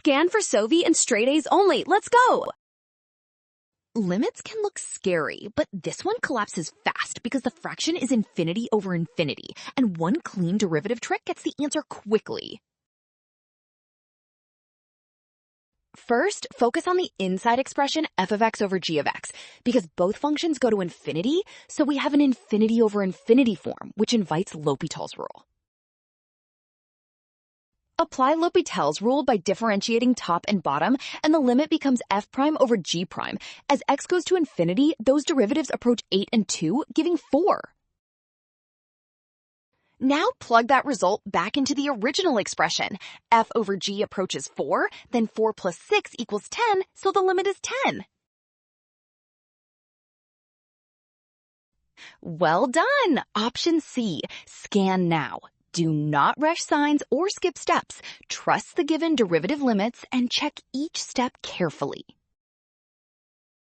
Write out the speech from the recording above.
Scan for Sovi and straight A's only. Let's go! Limits can look scary, but this one collapses fast because the fraction is infinity over infinity, and one clean derivative trick gets the answer quickly. First, focus on the inside expression f of x over g of x, because both functions go to infinity, so we have an infinity over infinity form, which invites L'Hopital's rule. Apply L'Hopital's rule by differentiating top and bottom, and the limit becomes f prime over g prime. As x goes to infinity, those derivatives approach 8 and 2, giving 4. Now plug that result back into the original expression. F over g approaches 4, then 4 plus 6 equals 10, so the limit is 10. Well done! Option C, scan now. Do not rush signs or skip steps. Trust the given derivative limits and check each step carefully.